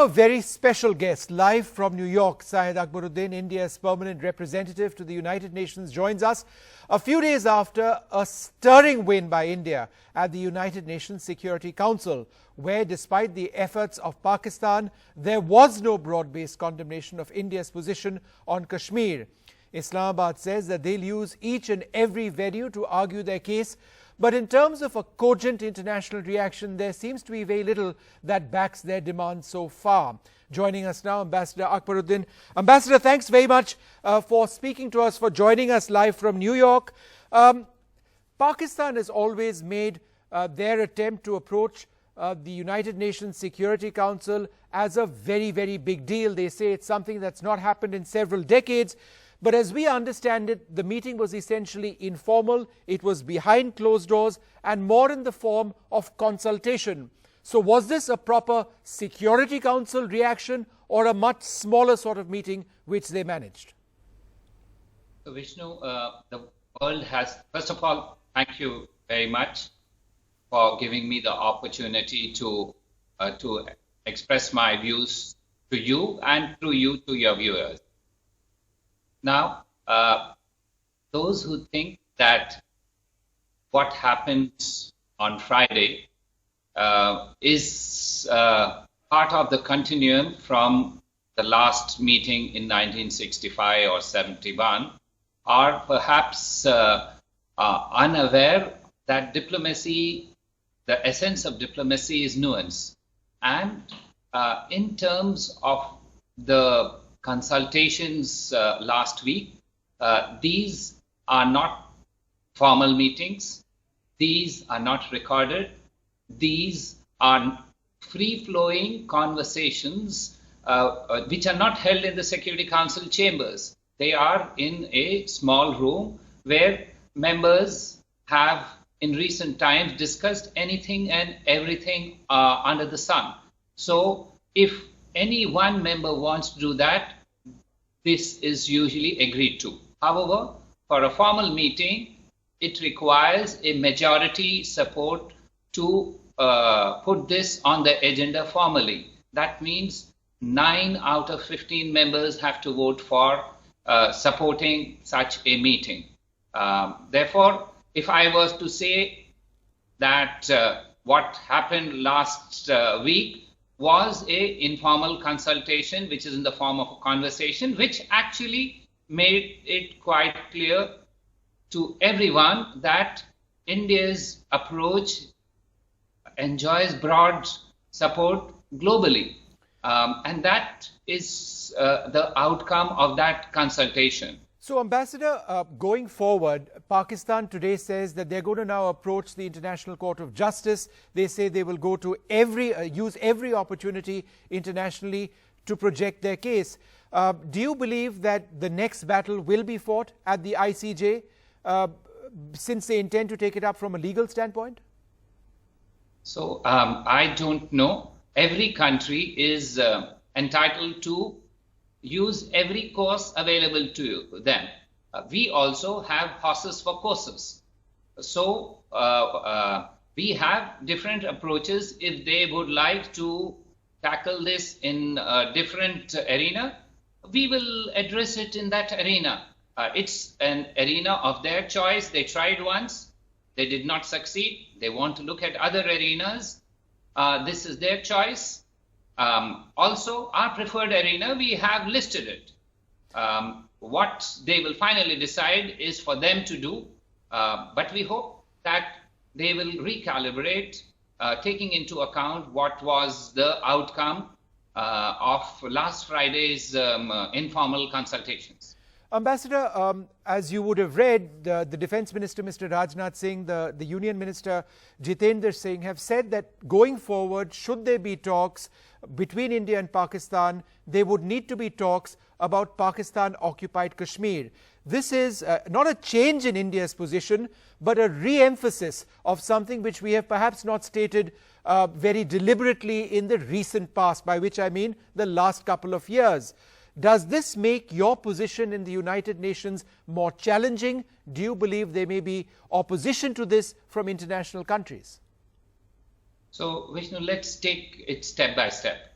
a very special guest live from New York. Syed Akbaruddin, India's permanent representative to the United Nations, joins us a few days after a stirring win by India at the United Nations Security Council, where despite the efforts of Pakistan, there was no broad-based condemnation of India's position on Kashmir. Islamabad says that they'll use each and every venue to argue their case. But in terms of a cogent international reaction, there seems to be very little that backs their demands so far. Joining us now, Ambassador Akbaruddin. Ambassador, thanks very much for speaking to us, for joining us live from New York. Pakistan has always made their attempt to approach the United Nations Security Council as a very, very big deal. They say it's something that's not happened in several decades. But as we understand it, the meeting was essentially informal. It was behind closed doors and more in the form of consultation. So was this a proper Security Council reaction or a much smaller sort of meeting which they managed? So Vishnu, the world has, first of all, thank you very much for giving me the opportunity to express my views to you and through you to your viewers. Now, those who think that what happened on Friday is part of the continuum from the last meeting in 1965 or 71 are perhaps unaware that diplomacy, the essence of diplomacy is nuance. And in terms of the consultations last week, these are not formal meetings, these are not recorded, these are free-flowing conversations which are not held in the Security Council chambers. They are in a small room where members have in recent times discussed anything and everything under the sun. So if any one member wants to do that, this is usually agreed to. However, for a formal meeting, it requires a majority support to put this on the agenda formally. That means 9 out of 15 members have to vote for supporting such a meeting. Therefore, if I was to say that what happened last week was a informal consultation, which is in the form of a conversation, which actually made it quite clear to everyone that India's approach enjoys broad support globally. And that is the outcome of that consultation. So, Ambassador, going forward, Pakistan today says that they're going to now approach the International Court of Justice. They say they will go to use every opportunity internationally to project their case. Do you believe that the next battle will be fought at the ICJ since they intend to take it up from a legal standpoint? So, I don't know. Every country is entitled to use every course available to them. We also have horses for courses. So we have different approaches. If they would like to tackle this in a different arena, we will address it in that arena. It's an arena of their choice. They tried once, they did not succeed. They want to look at other arenas. This is their choice. Also, our preferred arena, we have listed it. What they will finally decide is for them to do, but we hope that they will recalibrate, taking into account what was the outcome of last Friday's informal consultations. Ambassador, as you would have read, the Defence Minister, Mr. Rajnath Singh, the Union Minister, Jitendra Singh, have said that going forward, should there be talks between India and Pakistan, there would need to be talks about Pakistan-occupied Kashmir. This is not a change in India's position, but a re-emphasis of something which we have perhaps not stated very deliberately in the recent past, by which I mean the last couple of years. Does this make your position in the United Nations more challenging? Do you believe there may be opposition to this from international countries? So, Vishnu, let's take it step by step.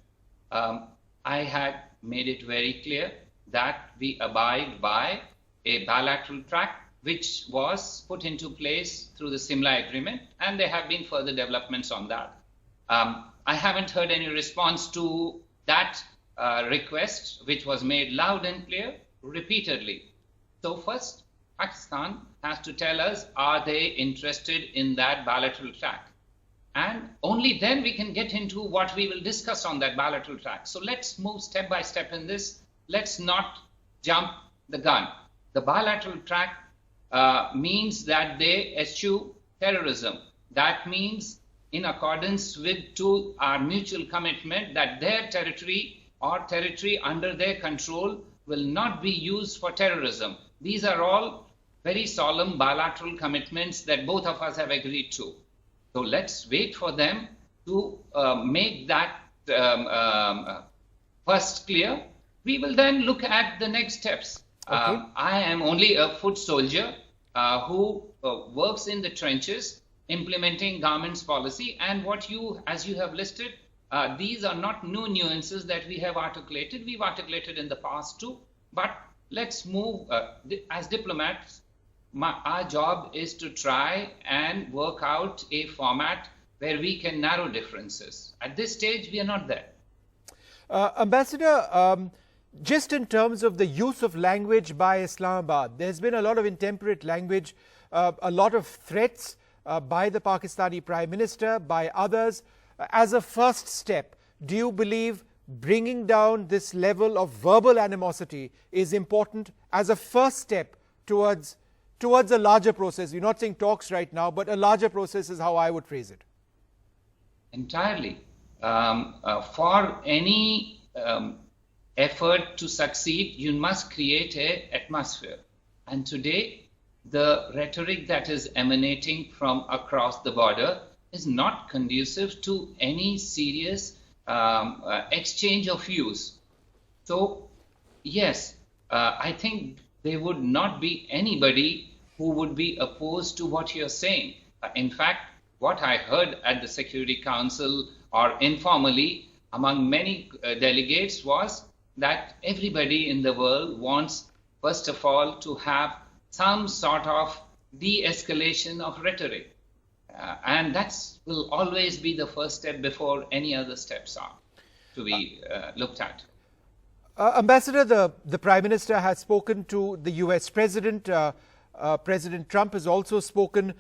I had made it very clear that we abide by a bilateral track which was put into place through the Simla Agreement, and there have been further developments on that. I haven't heard any response to that request, which was made loud and clear repeatedly. So first, Pakistan has to tell us, are they interested in that bilateral track? And only then we can get into what we will discuss on that bilateral track. So let's move step by step in this. Let's not jump the gun. The bilateral track means that they eschew terrorism. That means in accordance with to our mutual commitment that their territory or territory under their control will not be used for terrorism. These are all very solemn bilateral commitments that both of us have agreed to. So let's wait for them to make that first clear. We will then look at the next steps. Okay. I am only a foot soldier who works in the trenches implementing government's policy, and what you, as you have listed, these are not new nuances that we have articulated. We've articulated in the past too, but let's move as diplomats. Our job is to try and work out a format where we can narrow differences. At this stage, we are not there. Ambassador, just in terms of the use of language by Islamabad, there's been a lot of intemperate language, a lot of threats by the Pakistani Prime Minister, by others. As a first step, do you believe bringing down this level of verbal animosity is important as a first step towards a larger process? You're not saying talks right now, but a larger process is how I would phrase it. Entirely. For any effort to succeed, you must create an atmosphere. And today, the rhetoric that is emanating from across the border is not conducive to any serious exchange of views. So, yes, I think there would not be anybody who would be opposed to what you're saying. In fact, what I heard at the Security Council or informally among many delegates was that everybody in the world wants, first of all, to have some sort of de-escalation of rhetoric. And that will always be the first step before any other steps are to be looked at. Ambassador, the Prime Minister has spoken to the US President. President Trump has also spoken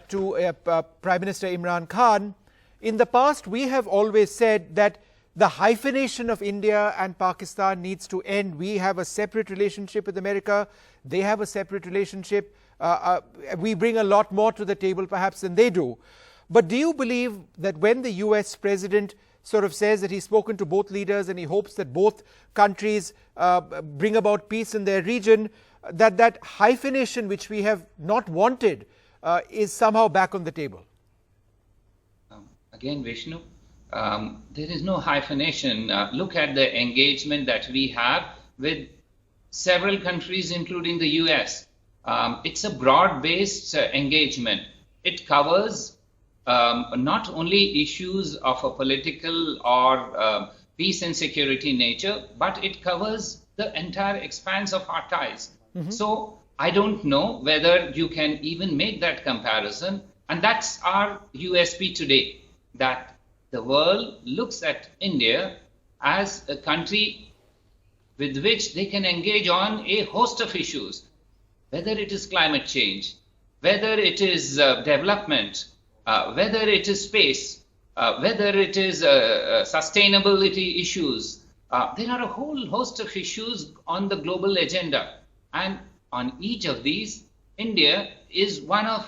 to Prime Minister Imran Khan. In the past, we have always said that the hyphenation of India and Pakistan needs to end. We have a separate relationship with America. They have a separate relationship. We bring a lot more to the table perhaps than they do. But do you believe that when the US President sort of says that he's spoken to both leaders and he hopes that both countries bring about peace in their region, that hyphenation which we have not wanted is somehow back on the table? Again, Vishnu, there is no hyphenation. Look at the engagement that we have with several countries, including the US. It's a broad-based engagement. It covers not only issues of a political or peace and security nature, but it covers the entire expanse of our ties. Mm-hmm. So I don't know whether you can even make that comparison. And that's our USP today, that the world looks at India as a country with which they can engage on a host of issues, whether it is climate change, whether it is development, whether it is space, whether it is sustainability issues. There are a whole host of issues on the global agenda. And on each of these, India is one of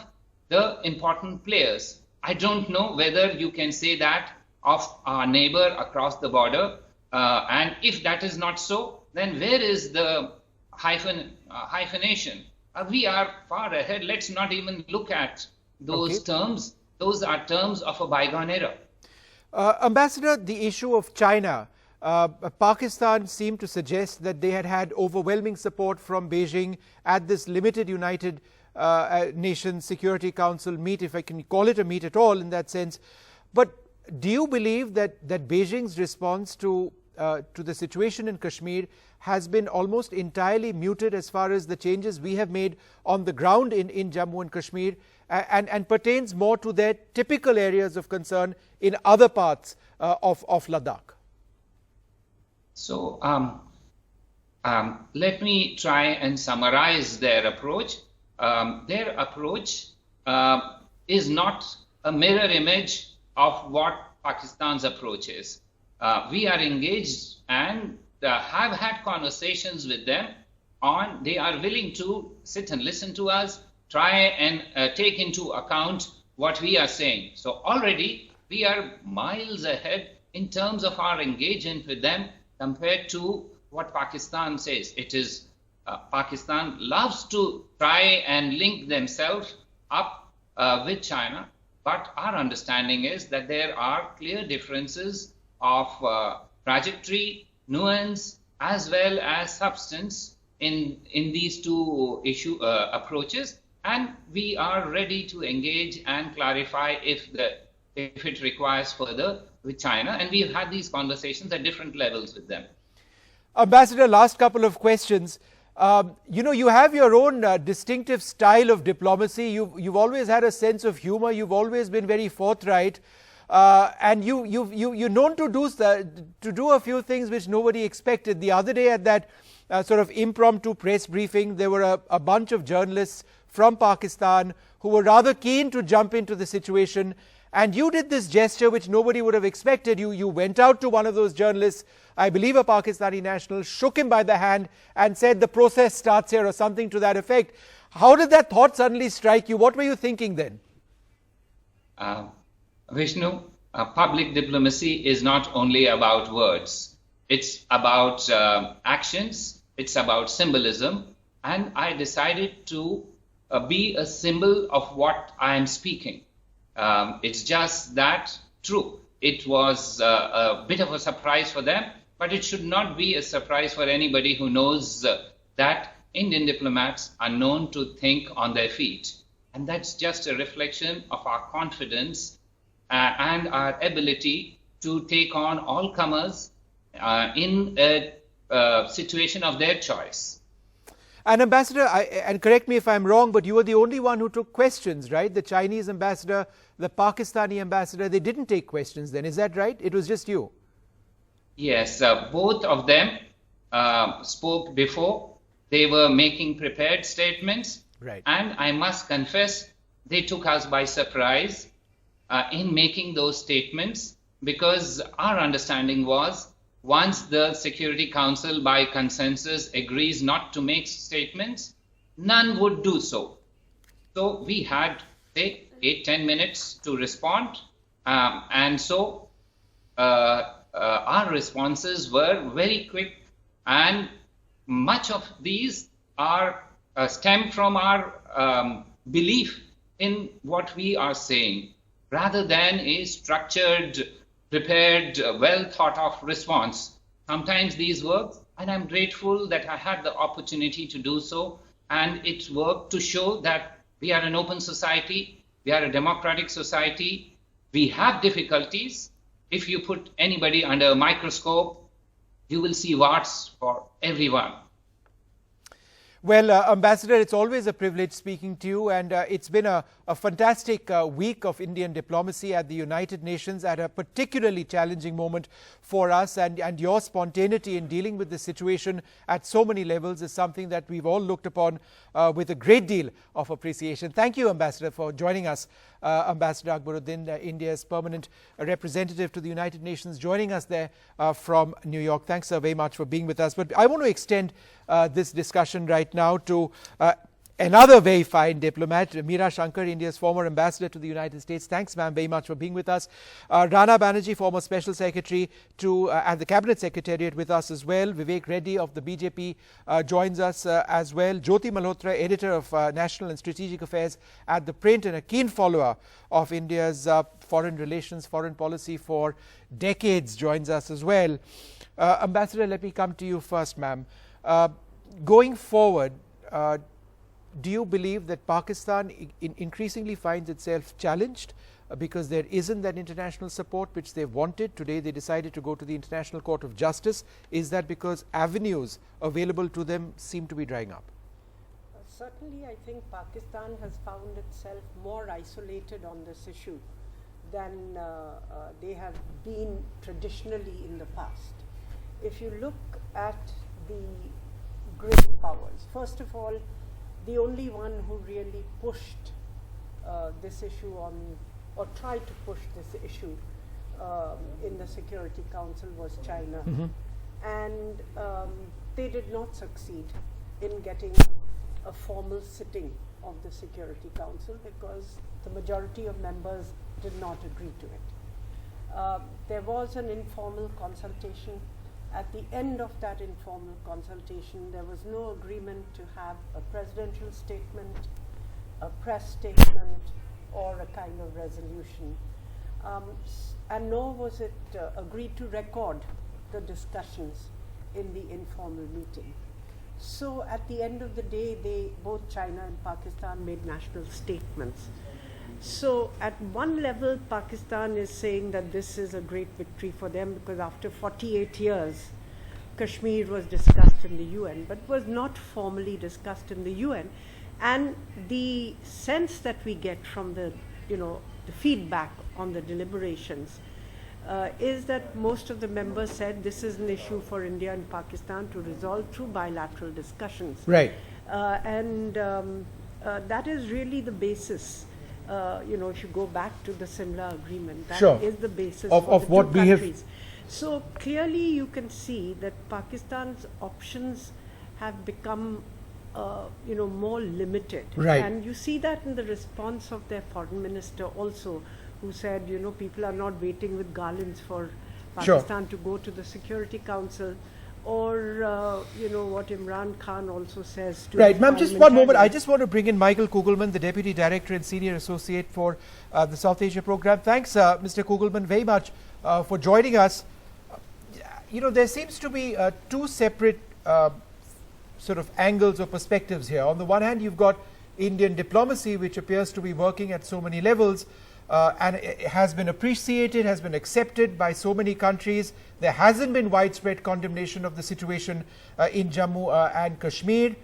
the important players. I don't know whether you can say that of our neighbor across the border. And if that is not so, then where is the hyphenation? We are far ahead. Let's not even look at those terms. Those are terms of a bygone era. Ambassador, the issue of China. Pakistan seemed to suggest that they had overwhelming support from Beijing at this limited United Nations Security Council meet, if I can call it a meet at all in that sense. But do you believe that Beijing's response to to the situation in Kashmir has been almost entirely muted as far as the changes we have made on the ground in Jammu and Kashmir, and pertains more to their typical areas of concern in other parts of Ladakh? So let me try and summarize their approach. Their approach is not a mirror image of what Pakistan's approach is. We are engaged and have had conversations with them on, they are willing to sit and listen to us, try and take into account what we are saying. So already we are miles ahead in terms of our engagement with them compared to what Pakistan says. It is Pakistan loves to try and link themselves up with China, but our understanding is that there are clear differences of trajectory, nuance, as well as substance in these two approaches, and we are ready to engage and clarify if it requires further with China, and we have had these conversations at different levels with them. Ambassador, last couple of questions. You have your own distinctive style of diplomacy. You've always had a sense of humor. You've always been very forthright, and you're known to do a few things which nobody expected. The other day at that sort of impromptu press briefing, there were a bunch of journalists from Pakistan who were rather keen to jump into the situation, and you did this gesture which nobody would have expected. You went out to one of those journalists, I believe a Pakistani national, shook him by the hand and said the process starts here, or something to that effect. How did that thought suddenly strike you? What were you thinking then? Vishnu, public diplomacy is not only about words. It's about actions, it's about symbolism, and I decided to be a symbol of what I am speaking. It's just that true. It was a bit of a surprise for them, but it should not be a surprise for anybody who knows that Indian diplomats are known to think on their feet. And that's just a reflection of our confidence and our ability to take on all comers in a situation of their choice. And Ambassador, and correct me if I'm wrong, but you were the only one who took questions, right? The Chinese ambassador, the Pakistani ambassador, they didn't take questions then. Is that right? It was just you? Yes, both of them spoke before. They were making prepared statements. Right. And I must confess, they took us by surprise in making those statements, because our understanding was once the Security Council by consensus agrees not to make statements, none would do so. So we had, say, 8-10 minutes to respond. And so our responses were very quick, and much of these are stem from our belief in what we are saying, rather than a structured, prepared, well thought of response. Sometimes these work, and I'm grateful that I had the opportunity to do so, and it worked to show that we are an open society, we are a democratic society, we have difficulties. If you put anybody under a microscope, you will see warts for everyone. Well, Ambassador, it's always a privilege speaking to you, and it's been a fantastic week of Indian diplomacy at the United Nations at a particularly challenging moment for us, and your spontaneity in dealing with the situation at so many levels is something that we've all looked upon with a great deal of appreciation. Thank you, Ambassador, for joining us. Ambassador Akbaruddin, India's permanent representative to the United Nations, joining us there from New York. Thanks very much for being with us. But I want to extend this discussion right now to another very fine diplomat, Meera Shankar, India's former ambassador to the United States. Thanks, ma'am, very much for being with us. Rana Banerjee, former special secretary to and the cabinet secretariat, with us as well. Vivek Reddy of the BJP joins us as well. Jyoti Malhotra, editor of National and Strategic Affairs at The Print and a keen follower of India's foreign relations, foreign policy for decades, joins us as well. Ambassador, let me come to you first, ma'am. Going forward, do you believe that Pakistan increasingly finds itself challenged because there isn't that international support which they've wanted. Today they decided to go to the International Court of Justice. Is that because avenues available to them seem to be drying up? Certainly, I think Pakistan has found itself more isolated on this issue than they have been traditionally in the past. If you look at the great powers, first of all, the only one who really pushed this issue on, or tried to push this issue in the Security Council was China. And they did not succeed in getting a formal sitting of the Security Council because the majority of members did not agree to it. There was an informal consultation. At the end of that informal consultation, there was no agreement to have a presidential statement, a press statement, or a kind of resolution. And nor was it agreed to record the discussions in the informal meeting. So at the end of the day, both China and Pakistan made national statements. So at one level, Pakistan is saying that this is a great victory for them because after 48 years, Kashmir was discussed in the UN, but was not formally discussed in the UN. And the sense that we get from the feedback on the deliberations is that most of the members said this is an issue for India and Pakistan to resolve through bilateral discussions. Right. And that is really the basis. If you go back to the Simla Agreement, that is the basis of what we have. So clearly you can see that Pakistan's options have become more limited. Right. And you see that in the response of their foreign minister also, who said, people are not waiting with garlands for Pakistan to go to the Security Council, or what Imran Khan also says to right, ma'am, just one moment. I just want to bring in Michael Kugelman, the Deputy Director and Senior Associate for the South Asia Program. Thanks, Mr. Kugelman, very much for joining us. There seems to be two separate sort of angles or perspectives here. On the one hand, you've got Indian diplomacy, which appears to be working at so many levels, and it has been appreciated, has been accepted by so many countries. There hasn't been widespread condemnation of the situation in Jammu and Kashmir.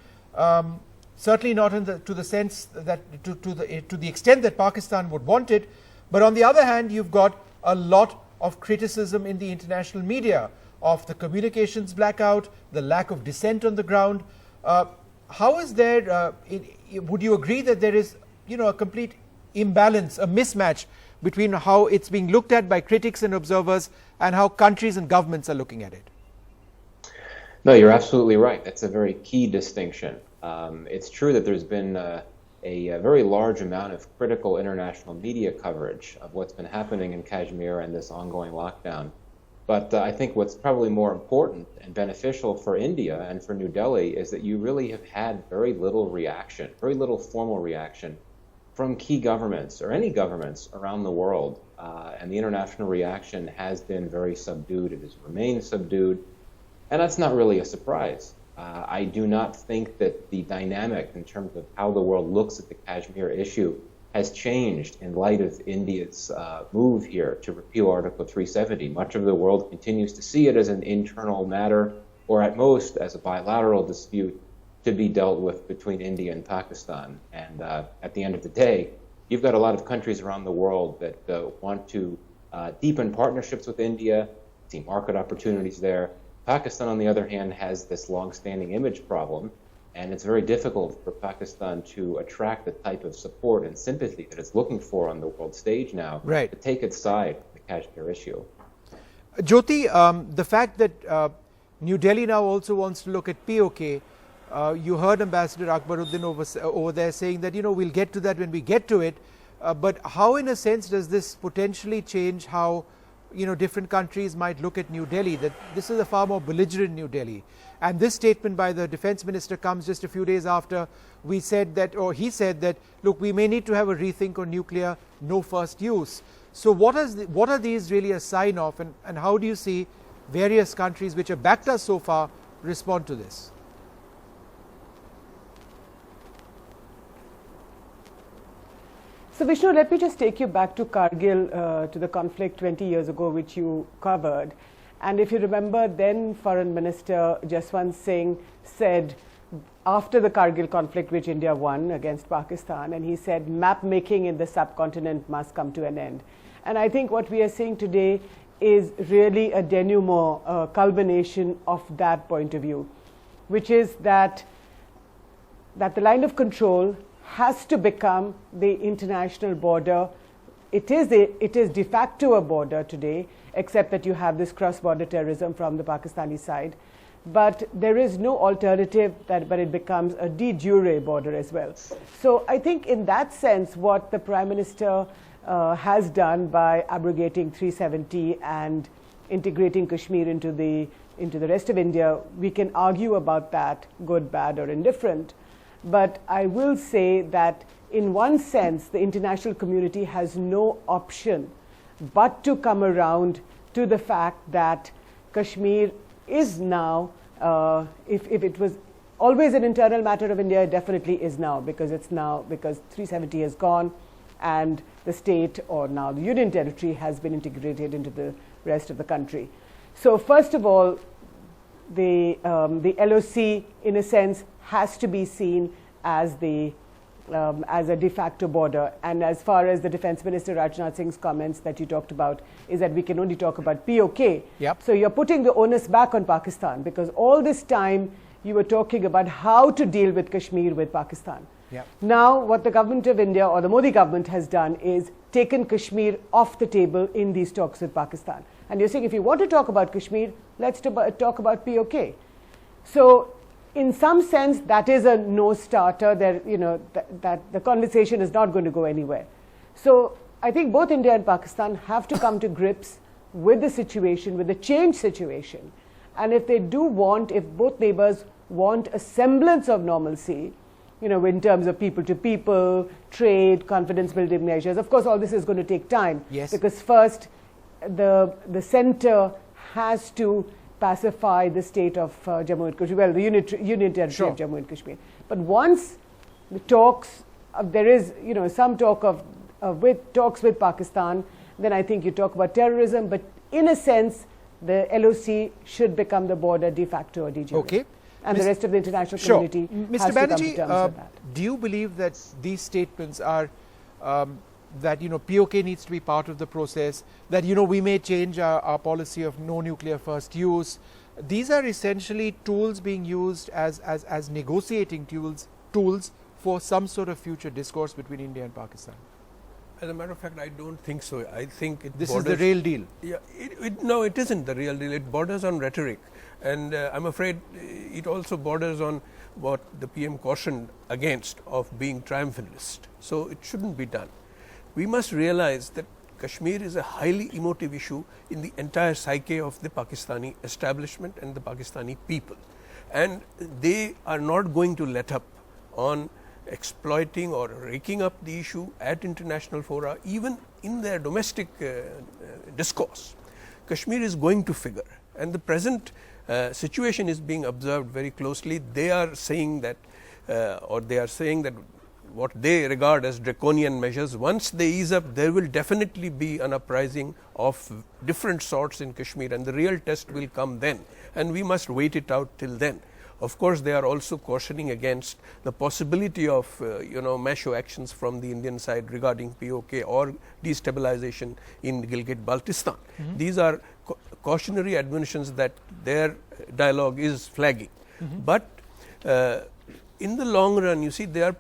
Certainly not to the sense that to the extent that Pakistan would want it. But on the other hand, you've got a lot of criticism in the international media of the communications blackout, the lack of dissent on the ground. How is there? Would you agree that there is, a complete imbalance, a mismatch between how it's being looked at by critics and observers and how countries and governments are looking at it? No, you're absolutely right. That's a very key distinction. It's true that there's been a very large amount of critical international media coverage of what's been happening in Kashmir and this ongoing lockdown. But I think what's probably more important and beneficial for India and for New Delhi is that you really have had very little reaction, very little formal reaction from key governments or any governments around the world. And the international reaction has been very subdued. It has remained subdued. And that's not really a surprise. I do not think that the dynamic in terms of how the world looks at the Kashmir issue has changed in light of India's move here to repeal Article 370. Much of the world continues to see it as an internal matter, or at most as a bilateral dispute to be dealt with between India and Pakistan. And at the end of the day, you've got a lot of countries around the world that want to deepen partnerships with India, see market opportunities there. Pakistan, on the other hand, has this long-standing image problem, and it's very difficult for Pakistan to attract the type of support and sympathy that it's looking for on the world stage now to take its side on the Kashmir issue. Jyoti, the fact that New Delhi now also wants to look at POK, you heard Ambassador Akbaruddin over there saying that, we'll get to that when we get to it. But how, in a sense, does this potentially change how, different countries might look at New Delhi, that this is a far more belligerent New Delhi? And this statement by the defense minister comes just a few days after he said that, look, we may need to have a rethink on nuclear, no first use. So what are these really a sign of, and how do you see various countries which have backed us so far respond to this? So Vishnu, let me just take you back to Kargil, to the conflict 20 years ago, which you covered. And if you remember, then Foreign Minister Jaswant Singh said, after the Kargil conflict, which India won against Pakistan, and he said, map making in the subcontinent must come to an end. And I think what we are seeing today is really a denouement, a culmination of that point of view, which is that the line of control has to become the international border. It is de facto a border today, except that you have this cross-border terrorism from the Pakistani side. But there is no alternative, but it becomes a de jure border as well. So I think in that sense, what the Prime Minister has done by abrogating 370 and integrating Kashmir into the rest of India, we can argue about that, good, bad, or indifferent. But I will say that in one sense, the international community has no option but to come around to the fact that Kashmir is now, if it was always an internal matter of India, it definitely is now, because 370 has gone and the state, or now the Union Territory, has been integrated into the rest of the country. So first of all, the LOC, in a sense, has to be seen as as a de facto border. And as far as the Defence Minister Rajnath Singh's comments that you talked about, is that we can only talk about POK. Yep. So you're putting the onus back on Pakistan, because all this time you were talking about how to deal with Kashmir with Pakistan. Yep. Now what the government of India, or the Modi government, has done is taken Kashmir off the table in these talks with Pakistan. And you're saying, if you want to talk about Kashmir, let's talk about POK. So in some sense, that is a no-starter. That the conversation is not going to go anywhere. So I think both India and Pakistan have to come to grips with the situation, with the changed situation. And if they do want, if both neighbors want a semblance of normalcy, in terms of people to people, trade, confidence building measures, of course all this is going to take time. Yes. Because first the centre has to pacify the state of Jammu and Kashmir, well, the Union Territory of Jammu and Kashmir. But once the talks, there is some talk of with talks with Pakistan, then I think you talk about terrorism. But in a sense, the LOC should become the border de facto or de jure. Okay. And the rest of the international Sure. community Mr. has to come to Banerjee, terms with that. do you believe that these statements are that POK needs to be part of the process, that we may change our policy of no nuclear first use? These are essentially tools being used as negotiating tools for some sort of future discourse between India and Pakistan. As a matter of fact, I don't think so. I think This is the real deal. Yeah, no, it isn't the real deal. It borders on rhetoric, and I'm afraid it also borders on what the PM cautioned against, of being triumphalist. So it shouldn't be done. We must realize that Kashmir is a highly emotive issue in the entire psyche of the Pakistani establishment and the Pakistani people, and they are not going to let up on exploiting or raking up the issue at international fora, even in their domestic discourse. Kashmir is going to figure, and the present situation is being observed very closely. They are saying that what they regard as draconian measures, once they ease up, there will definitely be an uprising of different sorts in Kashmir, and the real test will come then, and we must wait it out till then. Of course, they are also cautioning against the possibility of macho actions from the Indian side regarding POK or destabilization in Gilgit-Baltistan. Mm-hmm. These are cautionary admonitions that their dialogue is flagging. Mm-hmm. But in the long run, you see, they are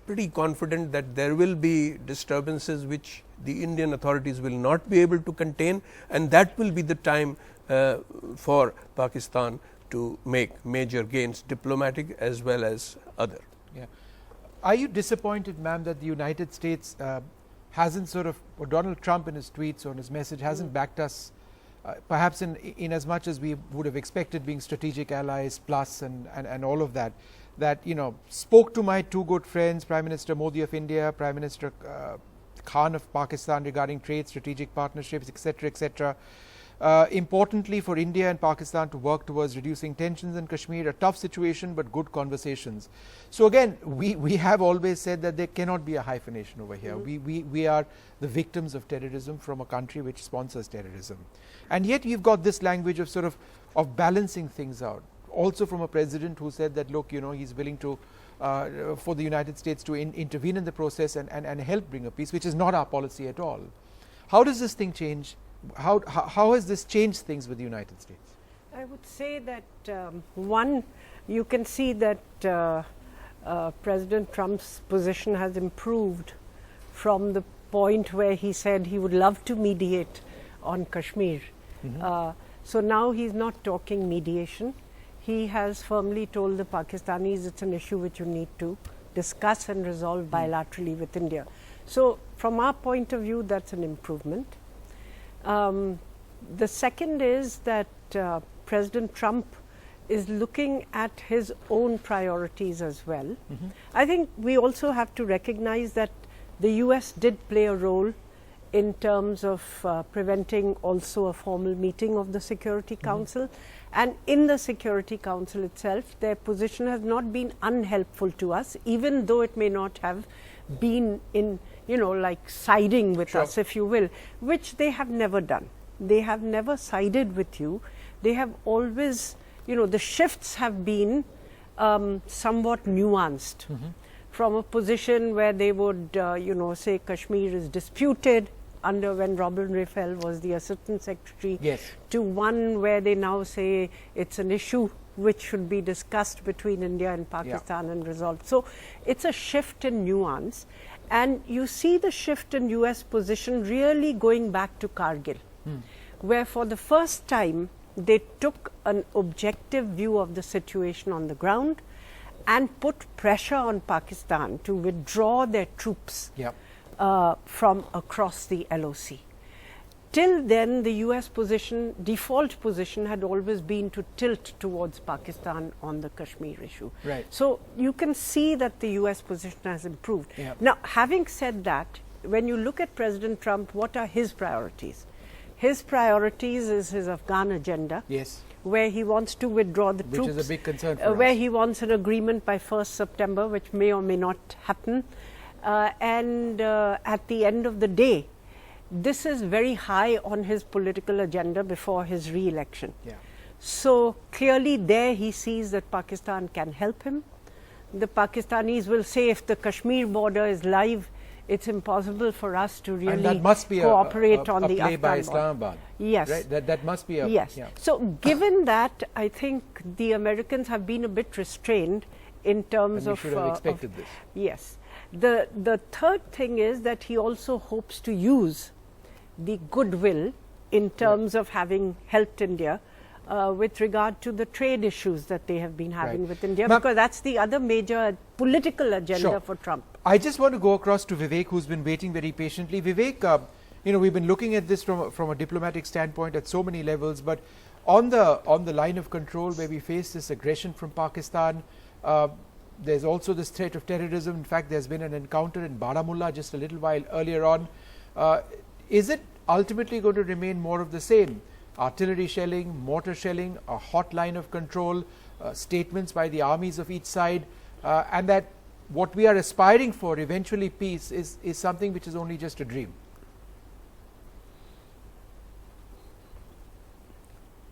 pretty confident that there will be disturbances which the Indian authorities will not be able to contain, and that will be the time for Pakistan to make major gains, diplomatic as well as other. Yeah. Are you disappointed, ma'am, that the United States hasn't or Donald Trump in his tweets or in his message hasn't backed us, perhaps in as much as we would have expected, being strategic allies plus and all of that, spoke to my two good friends, Prime Minister Modi of India, Prime Minister Khan of Pakistan, regarding trade, strategic partnerships, etc., etc. Importantly for India and Pakistan to work towards reducing tensions in Kashmir, a tough situation but good conversations. So again, we have always said that there cannot be a hyphenation over here. We are the victims of terrorism from a country which sponsors terrorism. And yet you've got this language of sort of balancing things out. Also from a president who said that, look, he's willing to for the United States to intervene in the process and help bring a peace, which is not our policy at all. How does this thing change? How has this changed things with the United States? I would say that one, you can see that President Trump's position has improved from the point where he said he would love to mediate on Kashmir. So now he's not talking mediation. He has firmly told the Pakistanis it's an issue which you need to discuss and resolve bilaterally with India. So from our point of view, that's an improvement. The second is that President Trump is looking at his own priorities as well. I think we also have to recognize that the US did play a role in terms of preventing also a formal meeting of the Security Council. And in the Security Council itself, their position has not been unhelpful to us, even though it may not have been in, like siding with us, if you will, which they have never done. They have never sided with you. They have always, the shifts have been somewhat nuanced. From a position where they would, say Kashmir is disputed under when Robin Raphael was the Assistant Secretary, to one where they now say it's an issue which should be discussed between India and Pakistan and resolved. So it's a shift in nuance, and you see the shift in US position really going back to Kargil, where for the first time they took an objective view of the situation on the ground and put pressure on Pakistan to withdraw their troops from across the LOC. Till then, the US position, default position, had always been to tilt towards Pakistan on the Kashmir issue. So you can see that the US position has improved. Now, having said that, when you look at President Trump, what are his priorities? His priorities is his Afghan agenda, where he wants to withdraw the troops, which is a big concern for where us. he wants an agreement by 1st September, which may or may not happen. And at the end of the day, this is very high on his political agenda before his re-election. So clearly there he sees that Pakistan can help him. The Pakistanis will say if the Kashmir border is live, it's impossible for us to really that must be cooperate on a the play Afghan by border. Islamabad. Yes. That must be a... Yes. So given that, I think the Americans have been a bit restrained in terms and we of... should have expected this. Yes. The third thing is that he also hopes to use the goodwill in terms of having helped India with regard to the trade issues that they have been having with India, because that's the other major political agenda for Trump. I just want to go across to Vivek, who's been waiting very patiently. Vivek, we've been looking at this from a diplomatic standpoint at so many levels, but on the line of control where we face this aggression from Pakistan, there's also this threat of terrorism. In fact, there's been an encounter in Baramulla just a little while earlier on. Is it ultimately going to remain more of the same? Artillery shelling, mortar shelling, a hot line of control, statements by the armies of each side, and that what we are aspiring for, eventually peace, is something which is only just a dream?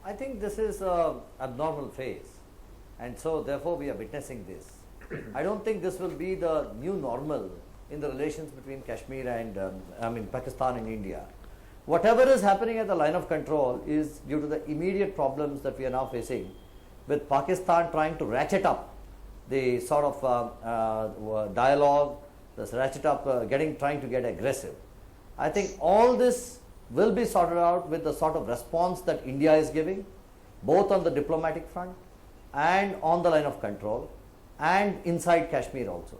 I think this is an abnormal phase, and so therefore we are witnessing this. I don't think this will be the new normal in the relations between Kashmir and Pakistan and India. Whatever is happening at the line of control is due to the immediate problems that we are now facing, with Pakistan trying to ratchet up the sort of dialogue, this ratchet up, trying to get aggressive. I think all this will be sorted out with the sort of response that India is giving, both on the diplomatic front and on the line of control and inside Kashmir also.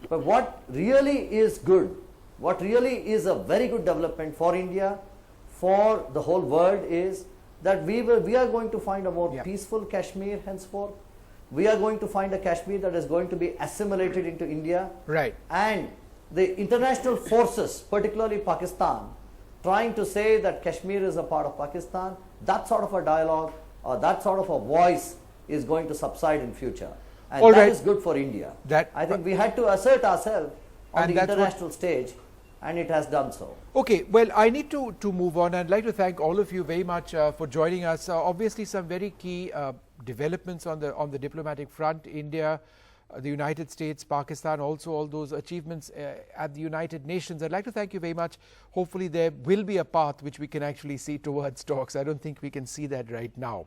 But what really is good, what really is a very good development for India, for the whole world, is that we are going to find a more peaceful Kashmir henceforth. We are going to find a Kashmir that is going to be assimilated into India. Right. And the international forces, particularly Pakistan, trying to say that Kashmir is a part of Pakistan, that sort of a dialogue or that sort of a voice is going to subside in future. And that is good for India. I think we had to assert ourselves on the international stage, and it has done so. Okay, well, I need to move on. I'd like to thank all of you very much for joining us. Obviously, some very key developments on the diplomatic front. India, the United States, Pakistan, also all those achievements at the United Nations. I'd like to thank you very much. Hopefully, there will be a path which we can actually see towards talks. I don't think we can see that right now.